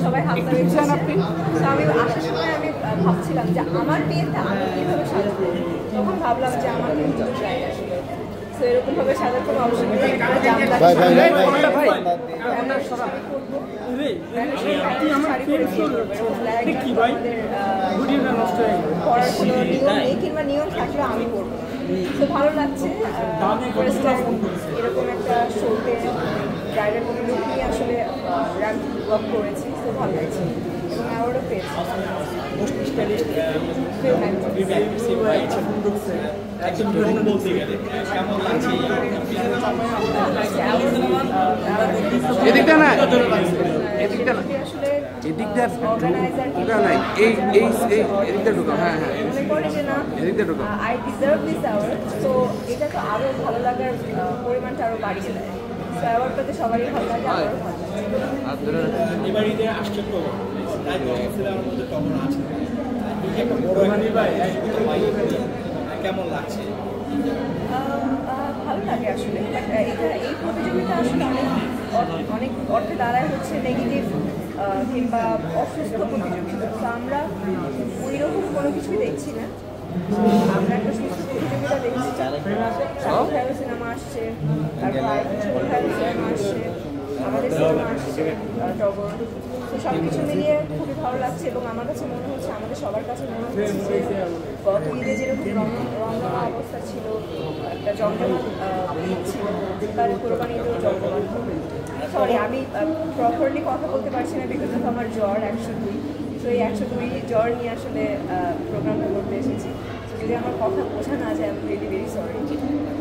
সবাই হাতটা রেখেছে। তো আমি আসার সময় আমি ভাবছিলাম যে আমার বিয়েতে আমি কীভাবে সাজাবো, তখন ভাবলাম যে আমার কিন্তু চাই আসলে। তো এরকমভাবে সাজার কোনো অপশন নেই। পড়ার কোনো নিয়ম নেই, কিংবা নিয়ম থাকলে আমি পড়বো। তো ভালো লাগছে এরকম একটা শোতে ব্রাইডাল কোনো লুক নিয়ে আসলে র্যাম্প ওয়াক করেছি। তো ভালো লাগছে এবং অ্যাওয়ার্ডও পেয়েছি। এদিকটা না, এদিকটা না, এদিকটা ওটা নাই, এই এই এদিকটা ঢুকাও। হ্যাঁ হ্যাঁ, এদিকটা ঢুকাও। I deserve this award. তো এটা তো আরও ভালো লাগার পরিমাণটা আরও বাড়িয়ে দেয়। তো অ্যাওয়ার্ড পেতে সবারই ভালো লাগে, আমারও ভালো লাগে। এবার ঈদে আসছে তো কেমন লাগছে? ভালো লাগে আসলে। এই প্রতিযোগিতা আসলে অনেক অর্থে দাঁড়ায় হচ্ছে নেগেটিভ কিংবা অসুস্থ প্রতিযোগিতা। তো আমরা ওই রকম কোনো কিছুই দেখছি না, আমরা একটা সুস্থ প্রতিযোগিতা দেখছি। সিনেমা আসছে, তারপর সিনেমা আসছে, আমাদের সিনেমা আসছে টগর। তো সব কিছু মিলিয়ে খুবই ভালো লাগছে এবং আমার কাছে মনে হচ্ছে, আমাদের সবার কাছে মনে হচ্ছে যে গত ঈদে যেরকম রমরমা অবস্থা ছিল, একটা জমজমাট ছিল, এবার কোরবানি ঈদেও জমজমাট হবে। সরি, আমি প্রপারলি কথা বলতে পারছি না বিকজ অফ আমার জ্বর 102। তো এই 102 জ্বর নিয়ে আসলে প্রোগ্রামটা করতে এসেছি। যদি আমার কথা বোঝা না যায়, আমি রিয়েলি ভেরি সরি।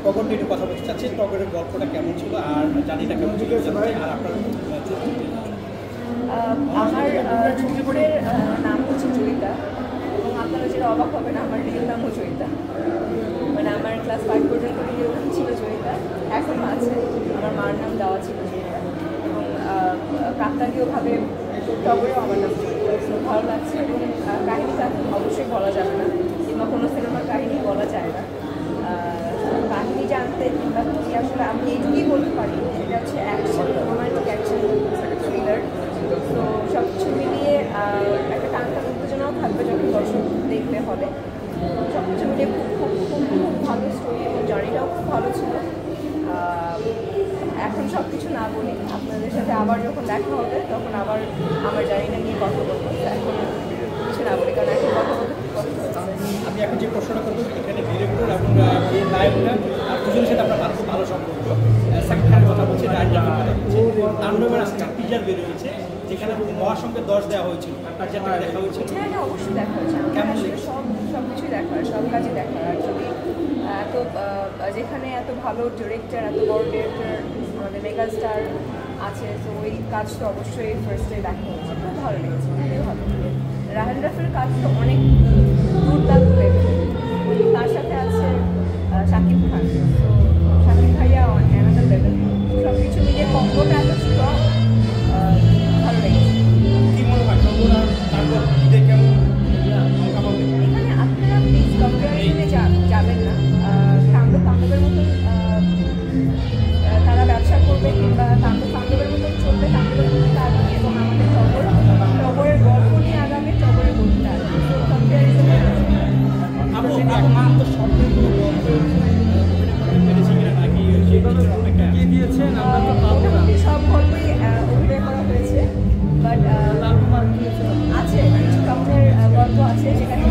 কখন একটু কথা বলতে চাচ্ছি, টগরের গল্পটা কেমন ছিল আর জানিটা কেমন ছিল, আর আপনার আমার চুরিপুরের নাম হচ্ছে জয়িতা এবং আপনারা যেটা অবাক হবেন, আমার রিয়েল নামও জয়িতা। মানে আমার ক্লাস 5 পর্যন্ত রিয়েল নাম ছিল জয়িতা, এখনও আছে। আমার মার নাম দেওয়া ছিল জয়িতা এবং কাকতালীয়ভাবে টগরেও আমার নাম জয়িতা। তো ভালো লাগছে এবং কাহিনিটা অবশ্যই বলা যাবে না, কিংবা কোনো সিনেমার কাহিনি বলা যায় না। কাহিনি জানতে কিংবা কি আসলে আমি এইটুকুই বলতে পারি, এটা হচ্ছে অ্যাকশন, রোমান্টিক অ্যাকশন থ্রিলার। তো সব কিছু মিলিয়ে একটা টানটান উত্তেজনাও থাকবে যখন দর্শক দেখলে হবে। সব কিছু মিলিয়ে খুব ভালো স্টোরি এবং জার্নিটাও খুব ভালো ছিল। এখন সব কিছু না বলি, আপনাদের সাথে আবার যখন দেখা হবে তখন আবার আমার জার্নিটা নিয়ে কথা বলবো। এখন কিছু না বলি, কারণ এখন কথা বলতে আমি এখন যে প্রশ্নটা করবো, এখানে ডিরেক্টর এবং এই নায়করা দুজনের সাথে আপনার খুব ভালো সম্পর্ক। সাকিব খানের কথা বলছে, রাজনীতির কথা বলছে, তাণ্ডবের আজকে টিজার বের হয়েছে যেখানে মহাসংখ্যে 10 দেওয়া হয়েছিল, আপনার যেটা দেখা হয়েছিল। হ্যাঁ হ্যাঁ, অবশ্যই দেখা হয়েছে। কেমন সব কিছুই দেখা হয়, সব কাজই দেখা হয়। আর যদি এত যেখানে এত ভালো ডিরেক্টর, এত বড় ডিরেক্টর, আমাদের মেগা স্টার আছে, তো ওই কাজ তো অবশ্যই ফার্স্টে দেখা হয়েছে। খুব ভালো লেগেছে, খুবই ভালো। রাহান রাফির কাজ তো অনেক দুর্দান্ত লেগেছে। তার সাথে আছে শাকিব খান। তো শাকিব ভাইয়া অ্যানাদার লেভেল। সব কিছু মিলিয়ে কম্বোটা এত স্ট্রং, ভালো লেগেছে। কি মনে হয় টগর আর তারপর ঈদে কেমন? এখানে আপনারা প্লিজ কম্পারিজনে যাবেন না। তাণ্ডবের মতন তারা ব্যবসা করবে কিংবা তাণ্ডবের মতন চলবে, তাণ্ডবের মতন আগামী এবং আমাদের টগরের গল্প নিয়ে আগামী, টগরের গল্পটা আগামী। তো কম্পারিজনে সব গল্পই অভিনয় করা হয়েছে, বাট আছে কিছু টগরের গল্প আছে যেখানে